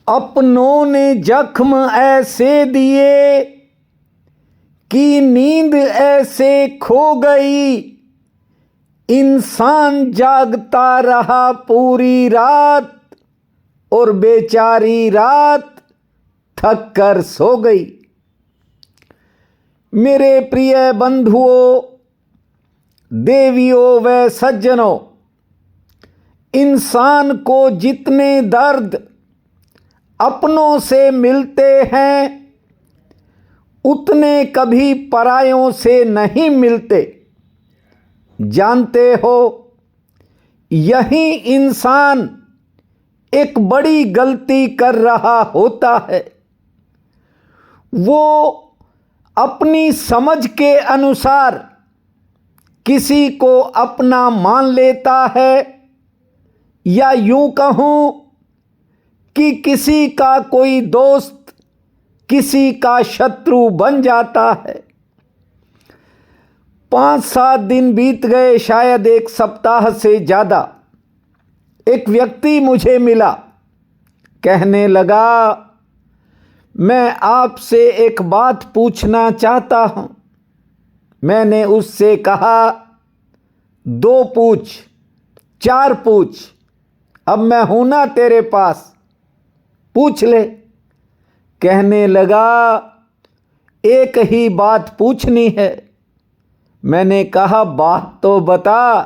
अपनों ने जख्म ऐसे दिए कि नींद ऐसे खो गई। इंसान जागता रहा पूरी रात और बेचारी रात थक कर सो गई। मेरे प्रिय बंधुओं, देवियों व सज्जनों, इंसान को जितने दर्द अपनों से मिलते हैं उतने कभी परायों से नहीं मिलते। जानते हो, यही इंसान एक बड़ी गलती कर रहा होता है। वो अपनी समझ के अनुसार किसी को अपना मान लेता है, या यूं कहूं कि किसी का कोई दोस्त किसी का शत्रु बन जाता है। 5-7 दिन बीत गए, शायद 1 सप्ताह से ज़्यादा। एक व्यक्ति मुझे मिला, कहने लगा, मैं आपसे एक बात पूछना चाहता हूं। मैंने उससे कहा, 2 पूछ, 4 पूछ, अब मैं हूं ना तेरे पास, पूछ ले। कहने लगा, एक ही बात पूछनी है। मैंने कहा, बात तो बता।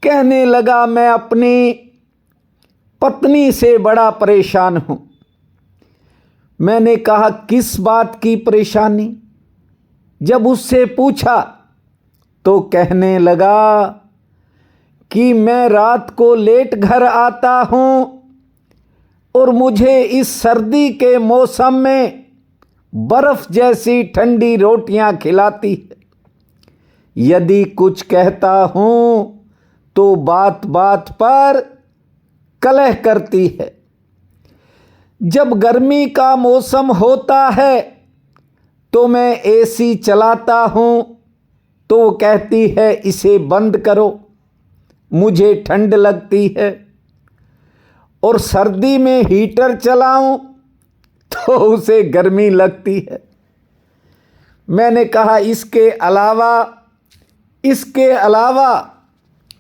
कहने लगा, मैं अपनी पत्नी से बड़ा परेशान हूं। मैंने कहा, किस बात की परेशानी? जब उससे पूछा तो कहने लगा कि मैं रात को लेट घर आता हूं और मुझे इस सर्दी के मौसम में बर्फ जैसी ठंडी रोटियां खिलाती है। यदि कुछ कहता हूं तो बात बात पर कलह करती है। जब गर्मी का मौसम होता है तो मैं एसी चलाता हूं तो वो कहती है, इसे बंद करो, मुझे ठंड लगती है। और सर्दी में हीटर चलाऊं तो उसे गर्मी लगती है। मैंने कहा, इसके अलावा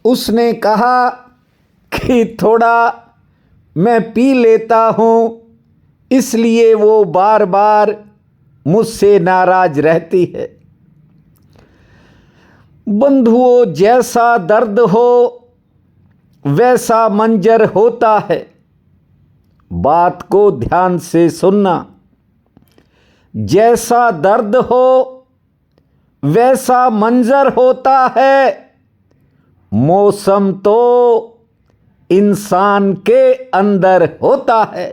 उसने कहा कि थोड़ा मैं पी लेता हूं, इसलिए वो बार बार मुझसे नाराज रहती है। बंधुओं, जैसा दर्द हो वैसा मंजर होता है। बात को ध्यान से सुनना। जैसा दर्द हो वैसा मंजर होता है। मौसम तो इंसान के अंदर होता है।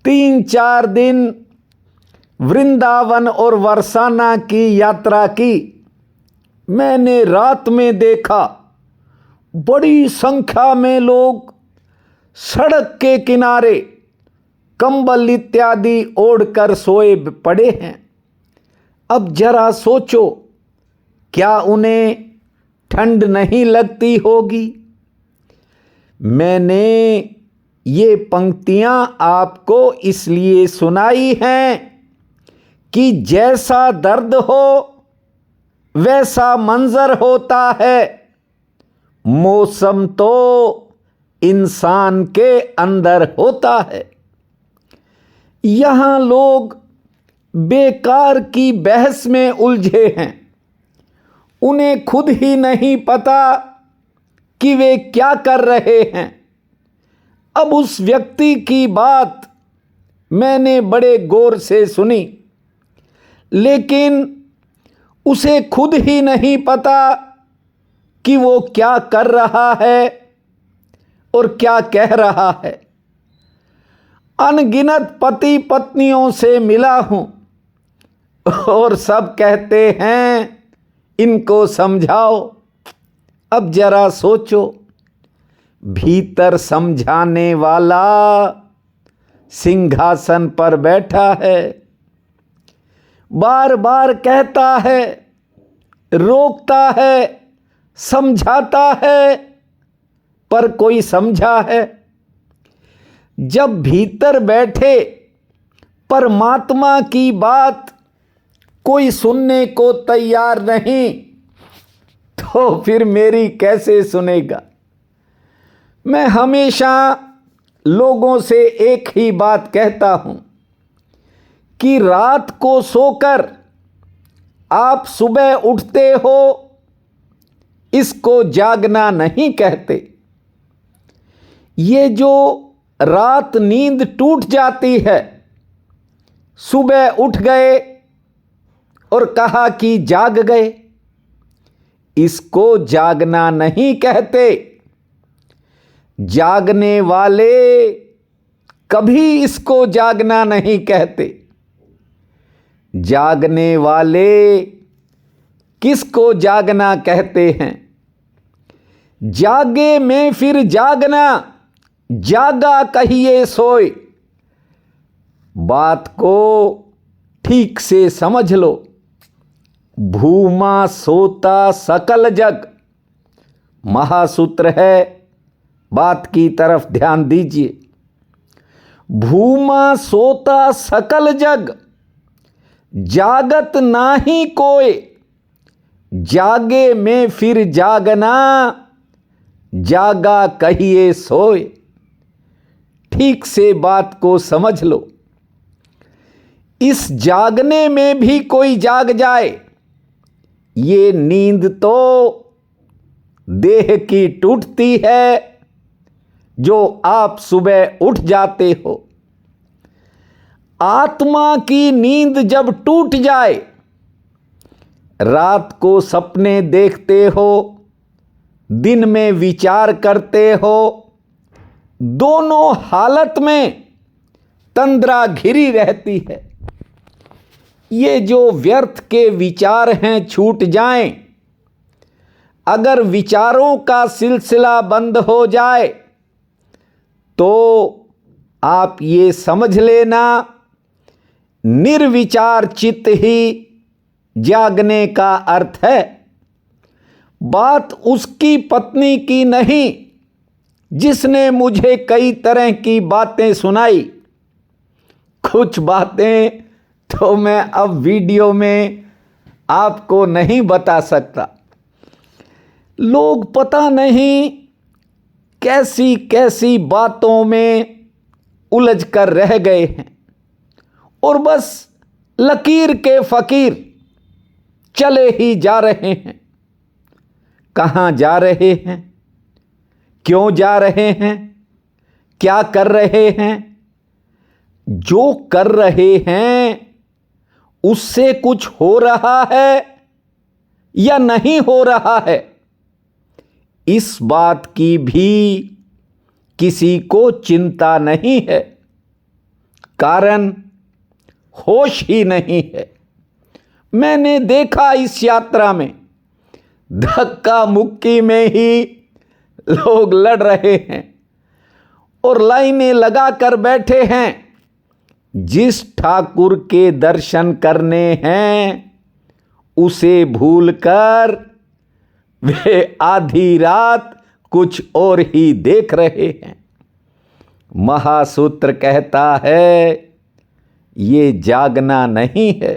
3-4 दिन वृंदावन और बरसाना की यात्रा की। मैंने रात में देखा, बड़ी संख्या में लोग सड़क के किनारे कंबल इत्यादि ओढ़कर सोए पड़े हैं। अब जरा सोचो, क्या उन्हें ठंड नहीं लगती होगी? मैंने ये पंक्तियां आपको इसलिए सुनाई हैं कि जैसा दर्द हो वैसा मंजर होता है। मौसम तो इंसान के अंदर होता है। यहां लोग बेकार की बहस में उलझे हैं। उन्हें खुद ही नहीं पता कि वे क्या कर रहे हैं। अब उस व्यक्ति की बात मैंने बड़े गौर से सुनी, लेकिन उसे खुद ही नहीं पता कि वो क्या कर रहा है और क्या कह रहा है। अनगिनत पति पत्नियों से मिला हूं और सब कहते हैं, इनको समझाओ। अब जरा सोचो, भीतर समझाने वाला सिंहासन पर बैठा है, बार बार कहता है, रोकता है, समझाता है, पर कोई समझा है? जब भीतर बैठे परमात्मा की बात कोई सुनने को तैयार नहीं, तो फिर मेरी कैसे सुनेगा। मैं हमेशा लोगों से एक ही बात कहता हूं कि रात को सोकर आप सुबह उठते हो, इसको जागना नहीं कहते। ये जो रात नींद टूट जाती है, सुबह उठ गए और कहा कि जाग गए, इसको जागना नहीं कहते। जागने वाले कभी इसको जागना नहीं कहते। जागने वाले किसको जागना कहते हैं? जागे में फिर जागना, जागा कहिए सोए। बात को ठीक से समझ लो। भूमा सोता सकल जग, महासूत्र है, बात की तरफ ध्यान दीजिए। भूमा सोता सकल जग, जागत नाही कोय। जागे में फिर जागना, जागा कहिए सोए। ठीक से बात को समझ लो। इस जागने में भी कोई जाग जाए, ये नींद तो देह की टूटती है, जो आप सुबह उठ जाते हो। आत्मा की नींद जब टूट जाए, रात को सपने देखते हो, दिन में विचार करते हो, दोनों हालत में तंद्रा घिरी रहती है। ये जो व्यर्थ के विचार हैं छूट जाएं। अगर विचारों का सिलसिला बंद हो जाए तो आप ये समझ लेना, निर्विचार चित्त ही जागने का अर्थ है। बात उसकी पत्नी की नहीं जिसने मुझे कई तरह की बातें सुनाई। कुछ बातें तो मैं अब वीडियो में आपको नहीं बता सकता। लोग पता नहीं कैसी कैसी बातों में उलझ कर रह गए हैं और बस लकीर के फकीर चले ही जा रहे हैं। कहाँ जा रहे हैं, क्यों जा रहे हैं, क्या कर रहे हैं? जो कर रहे हैं उससे कुछ हो रहा है या नहीं हो रहा है, इस बात की भी किसी को चिंता नहीं है। कारण होश ही नहीं है। मैंने देखा इस यात्रा में धक्का मुक्की में ही लोग लड़ रहे हैं और लाइनें लगा कर बैठे हैं। जिस ठाकुर के दर्शन करने हैं उसे भूलकर वे आधी रात कुछ और ही देख रहे हैं। महासूत्र कहता है ये जागना नहीं है।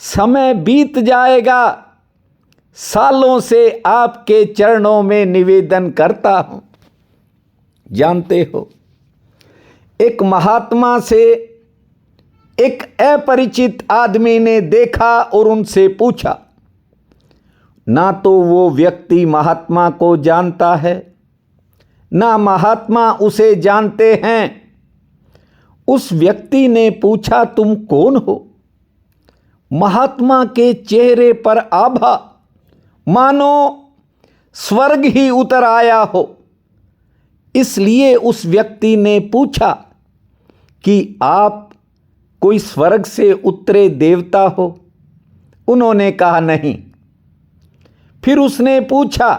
समय बीत जाएगा। सालों से आपके चरणों में निवेदन करता हूं। जानते हो, एक महात्मा से एक अपरिचित आदमी ने देखा और उनसे पूछा। ना तो वो व्यक्ति महात्मा को जानता है, ना महात्मा उसे जानते हैं। उस व्यक्ति ने पूछा, तुम कौन हो? महात्मा के चेहरे पर आभा मानो स्वर्ग ही उतर आया हो। इसलिए उस व्यक्ति ने पूछा कि आप कोई स्वर्ग से उतरे देवता हो? उन्होंने कहा नहीं। फिर उसने पूछा,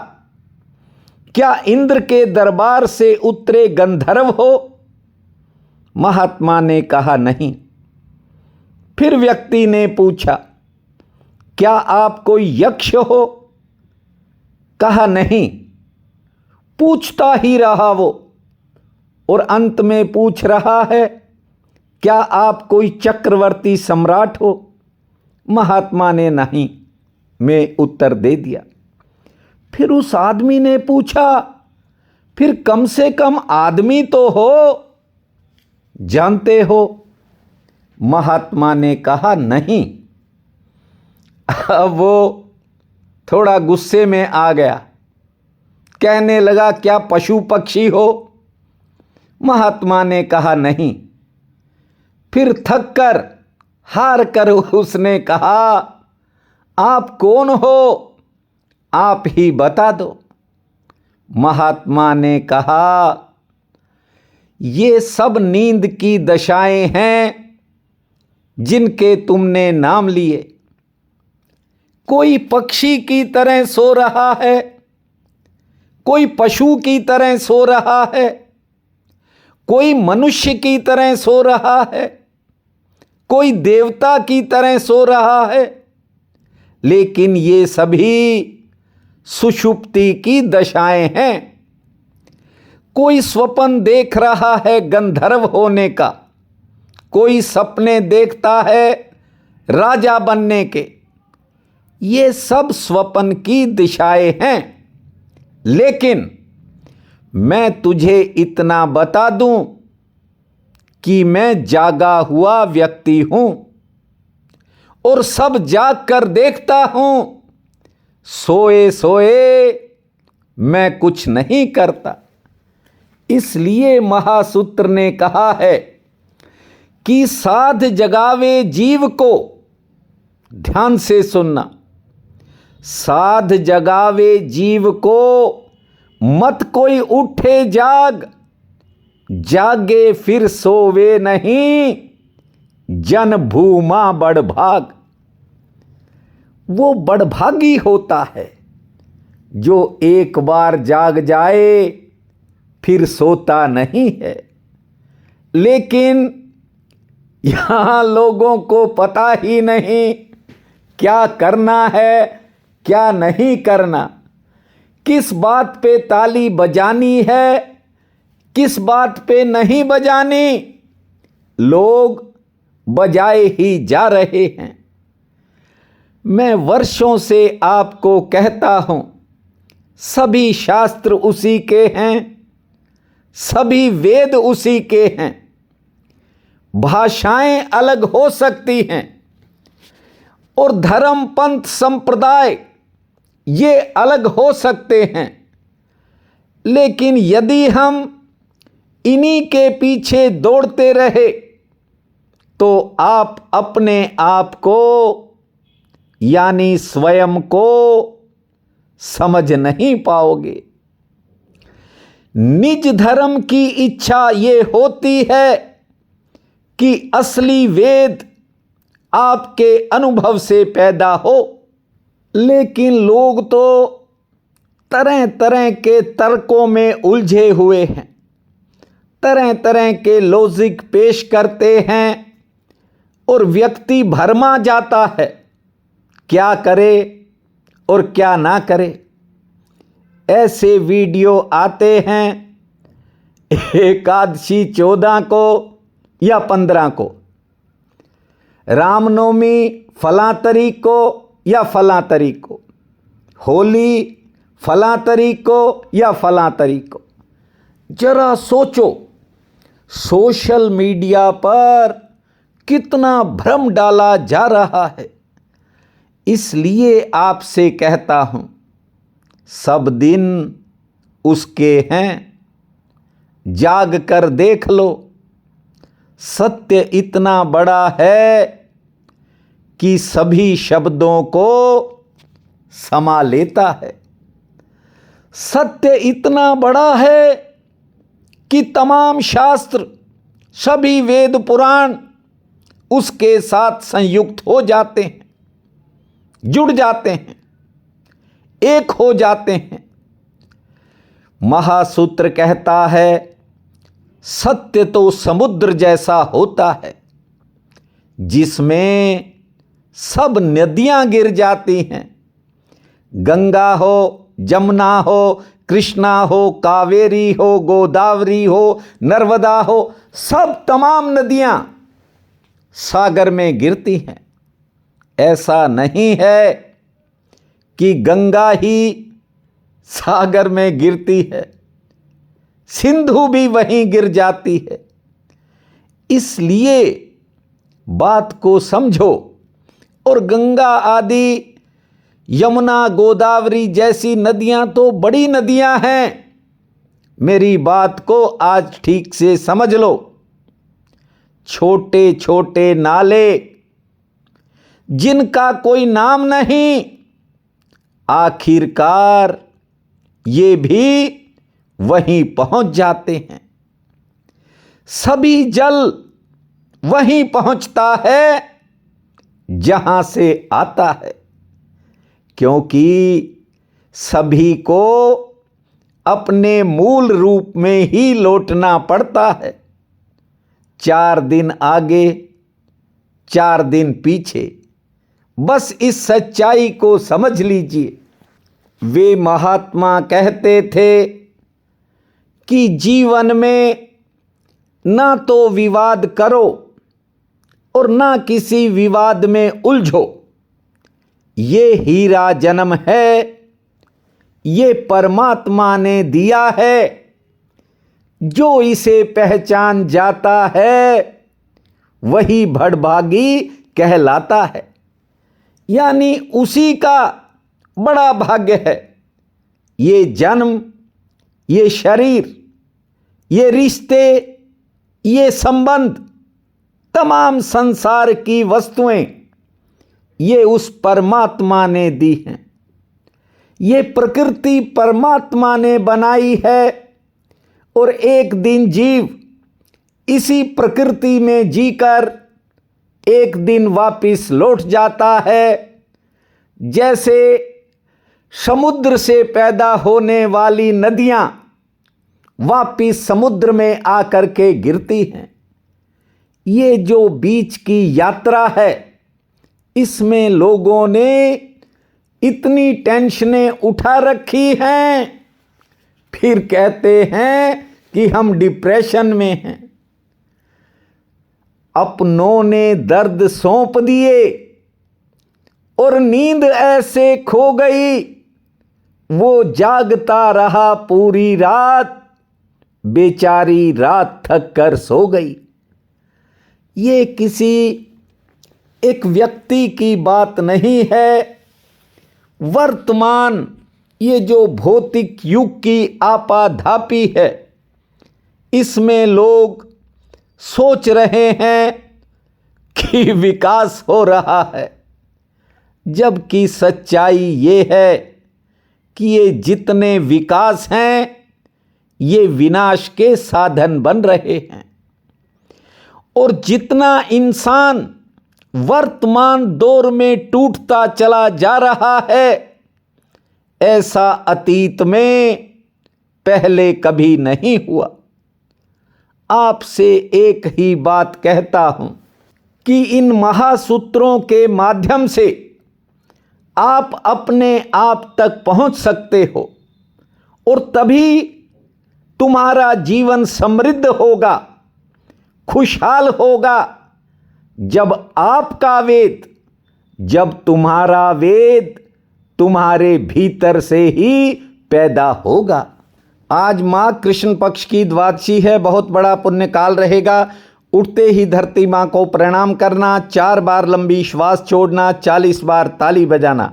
क्या इंद्र के दरबार से उतरे गंधर्व हो? महात्मा ने कहा नहीं। फिर व्यक्ति ने पूछा, क्या आप कोई यक्ष हो? कहा नहीं। पूछता ही रहा वो। और अंत में पूछ रहा है, क्या आप कोई चक्रवर्ती सम्राट हो? महात्मा ने नहीं में उत्तर दे दिया। फिर उस आदमी ने पूछा, फिर कम से कम आदमी तो हो, जानते हो? महात्मा ने कहा, नहीं। अब वो थोड़ा गुस्से में आ गया, कहने लगा, क्या पशु पक्षी हो? महात्मा ने कहा, नहीं। फिर थक कर हार कर उसने कहा, आप कौन हो? आप ही बता दो। महात्मा ने कहा, ये सब नींद की दशाएं हैं जिनके तुमने नाम लिए। कोई पक्षी की तरह सो रहा है, कोई पशु की तरह सो रहा है, कोई मनुष्य की तरह सो रहा है, कोई देवता की तरह सो रहा है, लेकिन ये सभी सुषुप्ति की दशाएं हैं। कोई स्वप्न देख रहा है गंधर्व होने का, कोई सपने देखता है राजा बनने के। ये सब स्वप्न की दिशाएं हैं। लेकिन मैं तुझे इतना बता दूं कि मैं जागा हुआ व्यक्ति हूं और सब जाग कर देखता हूं। सोए सोए मैं कुछ नहीं करता। इसलिए महासूत्र ने कहा है कि साध जगावे जीव को, ध्यान से सुनना, साध जगावे जीव को, मत कोई उठे जाग, जागे फिर सोवे नहीं, जन भूमा बड़भाग। वो बड़भागी होता है जो एक बार जाग जाए फिर सोता नहीं है। लेकिन यहां लोगों को पता ही नहीं क्या करना है, क्या नहीं करना, किस बात पे ताली बजानी है, किस बात पे नहीं बजानी। लोग बजाए ही जा रहे हैं। मैं वर्षों से आपको कहता हूं, सभी शास्त्र उसी के हैं, सभी वेद उसी के हैं। भाषाएं अलग हो सकती हैं और धर्म पंथ संप्रदाय ये अलग हो सकते हैं, लेकिन यदि हम इन्हीं के पीछे दौड़ते रहे तो आप अपने आप को यानी स्वयं को समझ नहीं पाओगे। निज धर्म की इच्छा ये होती है कि असली वेद आपके अनुभव से पैदा हो, लेकिन लोग तो तरह तरह के तर्कों में उलझे हुए हैं, तरह तरह के लॉजिक पेश करते हैं और व्यक्ति भरमा जाता है, क्या करे और क्या ना करे। ऐसे वीडियो आते हैं एकादशी 14 को या 15 को, रामनवमी फलां तारीख को या फलां तारीख को, होली फलां तारीख को या फलां तारीख को। जरा सोचो सोशल मीडिया पर कितना भ्रम डाला जा रहा है। इसलिए आपसे कहता हूं, सब दिन उसके हैं, जाग कर देख लो। सत्य इतना बड़ा है कि सभी शब्दों को समा लेता है। सत्य इतना बड़ा है कि तमाम शास्त्र, सभी वेद पुराण उसके साथ संयुक्त हो जाते हैं, जुड़ जाते हैं, एक हो जाते हैं। महासूत्र कहता है, सत्य तो समुद्र जैसा होता है जिसमें सब नदियां गिर जाती हैं। गंगा हो, जमुना हो, कृष्णा हो, कावेरी हो, गोदावरी हो, नर्मदा हो, सब तमाम नदियां सागर में गिरती हैं। ऐसा नहीं है कि गंगा ही सागर में गिरती है, सिंधु भी वहीं गिर जाती है। इसलिए बात को समझो और गंगा आदि, यमुना, गोदावरी जैसी नदियां तो बड़ी नदियां हैं। मेरी बात को आज ठीक से समझ लो। छोटे छोटे नाले जिनका कोई नाम नहीं, आखिरकार ये भी वहीं पहुंच जाते हैं। सभी जल वहीं पहुंचता है जहां से आता है, क्योंकि सभी को अपने मूल रूप में ही लौटना पड़ता है। 4 दिन आगे, 4 दिन पीछे, बस इस सच्चाई को समझ लीजिए। वे महात्मा कहते थे कि जीवन में ना तो विवाद करो और ना किसी विवाद में उलझो। ये हीरा जन्म है, ये परमात्मा ने दिया है। जो इसे पहचान जाता है वही भड़भागी कहलाता है, यानी उसी का बड़ा भाग्य है। ये जन्म, ये शरीर, ये रिश्ते, ये संबंध, तमाम संसार की वस्तुएं ये उस परमात्मा ने दी हैं। ये प्रकृति परमात्मा ने बनाई है और एक दिन जीव इसी प्रकृति में जीकर एक दिन वापिस लौट जाता है। जैसे समुद्र से पैदा होने वाली नदियां वापिस समुद्र में आकर के गिरती हैं। ये जो बीच की यात्रा है, इसमें लोगों ने इतनी टेंशनें उठा रखी हैं, फिर कहते हैं कि हम डिप्रेशन में हैं। अपनों ने दर्द सौंप दिए और नींद ऐसे खो गई, वो जागता रहा पूरी रात, बेचारी रात थक कर सो गई। ये किसी एक व्यक्ति की बात नहीं है। वर्तमान ये जो भौतिक युग की आपाधापी है, इसमें लोग सोच रहे हैं कि विकास हो रहा है, जबकि सच्चाई ये है कि ये जितने विकास हैं ये विनाश के साधन बन रहे हैं। और जितना इंसान वर्तमान दौर में टूटता चला जा रहा है, ऐसा अतीत में पहले कभी नहीं हुआ। आपसे एक ही बात कहता हूं कि इन महासूत्रों के माध्यम से आप अपने आप तक पहुंच सकते हो और तभी तुम्हारा जीवन समृद्ध होगा, खुशहाल होगा। जब आपका वेद, जब तुम्हारा वेद तुम्हारे भीतर से ही पैदा होगा। आज माँ कृष्ण पक्ष की द्वादशी है, बहुत बड़ा पुण्य काल रहेगा। उठते ही धरती माँ को प्रणाम करना, 4 बार लंबी श्वास छोड़ना, 40 बार ताली बजाना,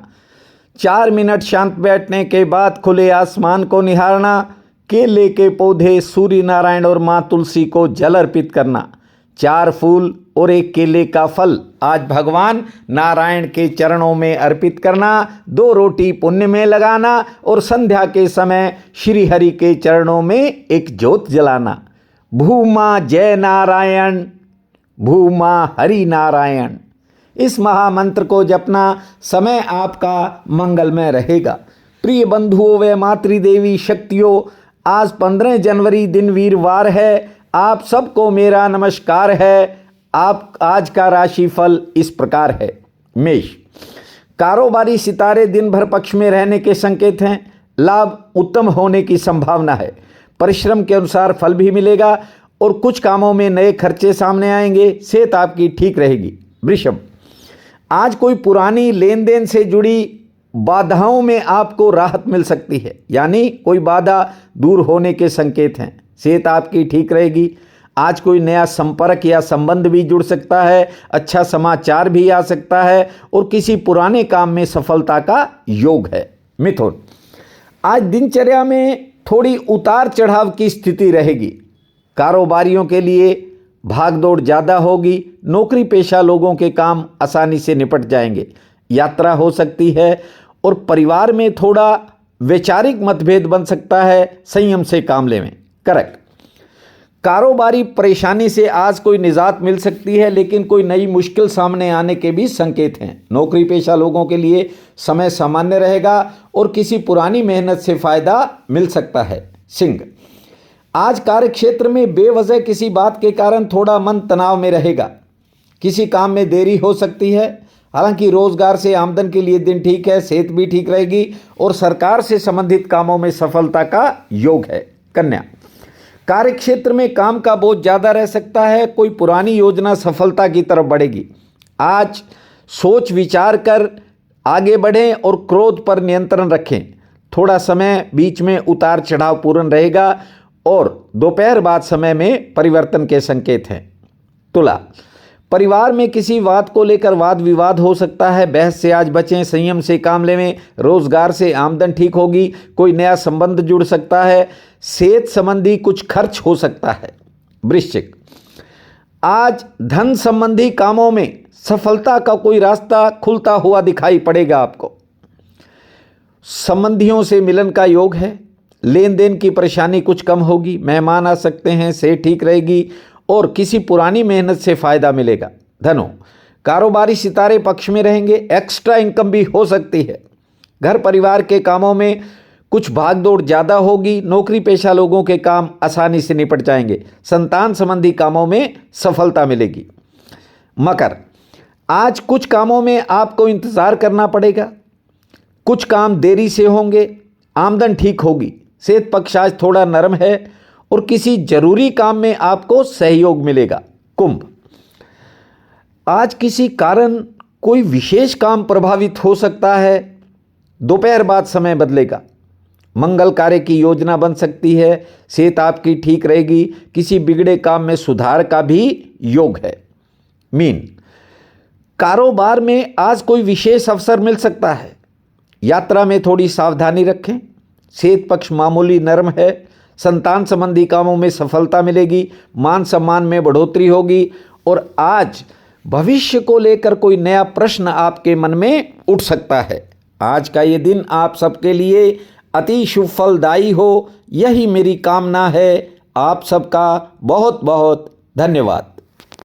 4 मिनट शांत बैठने के बाद खुले आसमान को निहारना, केले के पौधे, सूर्य नारायण और माँ तुलसी को जल अर्पित करना, 4 फूल और 1 केले का फल आज भगवान नारायण के चरणों में अर्पित करना, 2 रोटी पुण्य में लगाना और संध्या के समय श्री हरि के चरणों में एक ज्योत जलाना। भूमा जय नारायण, भूमा हरि नारायण। इस महामंत्र को जपना, समय आपका मंगलमय रहेगा। प्रिय बंधुओं व मातृदेवी शक्तियों, आज 15 जनवरी दिन वीरवार है। आप सबको मेरा नमस्कार है। आप आज का राशिफल इस प्रकार है। मेष, कारोबारी सितारे दिन भर पक्ष में रहने के संकेत हैं, लाभ उत्तम होने की संभावना है। परिश्रम के अनुसार फल भी मिलेगा और कुछ कामों में नए खर्चे सामने आएंगे। सेहत आपकी ठीक रहेगी। वृषभ, आज कोई पुरानी लेन देन से जुड़ी बाधाओं में आपको राहत मिल सकती है, यानी कोई बाधा दूर होने के संकेत हैं। सेहत आपकी ठीक रहेगी। आज कोई नया संपर्क या संबंध भी जुड़ सकता है। अच्छा समाचार भी आ सकता है और किसी पुराने काम में सफलता का योग है। मिथुन, आज दिनचर्या में थोड़ी उतार चढ़ाव की स्थिति रहेगी। कारोबारियों के लिए भागदौड़ ज़्यादा होगी। नौकरी पेशा लोगों के काम आसानी से निपट जाएंगे। यात्रा हो सकती है और परिवार में थोड़ा वैचारिक मतभेद बन सकता है। संयम से काम लें। करेक्ट। कारोबारी परेशानी से आज कोई निजात मिल सकती है, लेकिन कोई नई मुश्किल सामने आने के भी संकेत हैं। नौकरी पेशा लोगों के लिए समय सामान्य रहेगा और किसी पुरानी मेहनत से फायदा मिल सकता है। सिंह, आज कार्यक्षेत्र में बेवजह किसी बात के कारण थोड़ा मन तनाव में रहेगा। किसी काम में देरी हो सकती है। हालांकि रोजगार से आमदन के लिए दिन ठीक है। सेहत भी ठीक रहेगी और सरकार से संबंधित कामों में सफलता का योग है। कन्या, कार्यक्षेत्र में काम का बोझ ज़्यादा रह सकता है। कोई पुरानी योजना सफलता की तरफ बढ़ेगी। आज सोच विचार कर आगे बढ़ें और क्रोध पर नियंत्रण रखें। थोड़ा समय बीच में उतार चढ़ाव पूर्ण रहेगा और दोपहर बाद समय में परिवर्तन के संकेत हैं। तुला, परिवार में किसी बात को लेकर वाद विवाद हो सकता है। बहस से आज बचें। संयम से काम लें। रोजगार से आमदन ठीक होगी। कोई नया संबंध जुड़ सकता है। सेहत संबंधी कुछ खर्च हो सकता है। वृश्चिक, आज धन संबंधी कामों में सफलता का कोई रास्ता खुलता हुआ दिखाई पड़ेगा आपको। संबंधियों से मिलन का योग है। लेन देन की परेशानी कुछ कम होगी। मेहमान आ सकते हैं। सेहत ठीक रहेगी और किसी पुरानी मेहनत से फायदा मिलेगा। धनो, कारोबारी सितारे पक्ष में रहेंगे। एक्स्ट्रा इनकम भी हो सकती है। घर परिवार के कामों में कुछ भागदौड़ ज़्यादा होगी। नौकरी पेशा लोगों के काम आसानी से निपट जाएंगे। संतान संबंधी कामों में सफलता मिलेगी। मकर, आज कुछ कामों में आपको इंतज़ार करना पड़ेगा। कुछ काम देरी से होंगे। आमदन ठीक होगी। सेहत पक्ष आज थोड़ा नरम है और किसी जरूरी काम में आपको सहयोग मिलेगा। कुंभ, आज किसी कारण कोई विशेष काम प्रभावित हो सकता है। दोपहर बाद समय बदलेगा। मंगल कार्य की योजना बन सकती है। सेहत आपकी ठीक रहेगी। किसी बिगड़े काम में सुधार का भी योग है। मीन, कारोबार में आज कोई विशेष अवसर मिल सकता है। यात्रा में थोड़ी सावधानी रखें। सेहत पक्ष मामूली नरम है। संतान संबंधी कामों में सफलता मिलेगी। मान सम्मान में बढ़ोतरी होगी और आज भविष्य को लेकर कोई नया प्रश्न आपके मन में उठ सकता है। आज का ये दिन आप सबके लिए अति शुभ फलदायी हो, यही मेरी कामना है। आप सबका बहुत बहुत धन्यवाद।